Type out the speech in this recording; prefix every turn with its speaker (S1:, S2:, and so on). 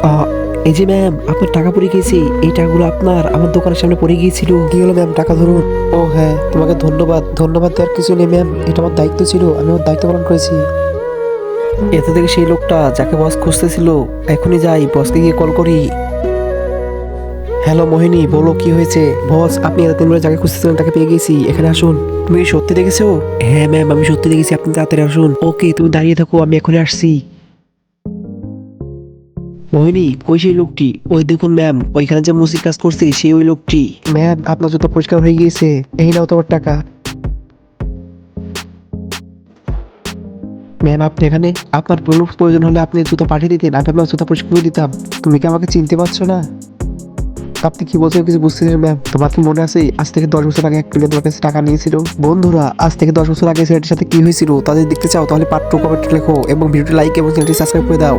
S1: আহ, এই যে ম্যাম, আপনার টাকা পড়ে গিয়েছে। এই টাকাগুলো আপনার আমার দোকানের সামনে পড়ে গিয়েছিল। কি হলো ম্যাম, টাকা ধরুন। ও হ্যাঁ, তোমাকে ধন্যবাদ। ধন্যবাদ দেওয়ার কিছু নেই ম্যাম, এটা আমার দায়িত্ব ছিল, আমি আমার দায়িত্ব পালন করেছি। এতে থেকে সেই লোকটা যাকে বস খুঁজতেছিল, এখনই যাই বসকে গিয়ে কল করি। হ্যালো মোহিনী, বলো কি হয়েছে? বস, আপনি এতদিন ধরে যাকে খুঁজতেছিলেন তাকে পেয়ে গেছি, এখানে আসুন। তুমি কি সত্যি দেখেছো? হ্যাঁ ম্যাম, আমি সত্যি দেখেছি, আপনি তাড়াতাড়ি আসুন। ওকে, তুমি দাঁড়িয়ে থাকো, আমি এখনই আসছি। মোহিনী, কই সেই লোকটি? ওই দেখুন ম্যাম, ওইখানে যে মুসির কাজ করছে সেই ওই লোকটি। ম্যাম, আপনার জুতো পরিষ্কার হয়ে গিয়েছে, এই নাও তোমার টাকা। ম্যাম, আপনি এখানে? আপনার প্রয়োজন হলে আপনি জুতো পাঠিয়ে দিতেন, আমি আপনার জুতো পরিষ্কার করে দিতাম। তুমি কি আমাকে চিনতে পারছো না? আপনি কি বলছেন কিছু বুঝতেছেন ম্যাম? তোমার কি মনে আছে আজ থেকে 10 বছর আগে এক প্লেয়ার তোমার কাছে টাকা নিয়েছিল? বন্ধুরা, আজ থেকে 10 বছর আগে ছেলেটির সাথে কি হয়েছিল তাদের দেখতে চাও? তাহলে পার্ট 2 কমেন্টে লেখো এবং ভিডিওটি লাইক এবং চ্যানেলটি সাবস্ক্রাইব করে দাও।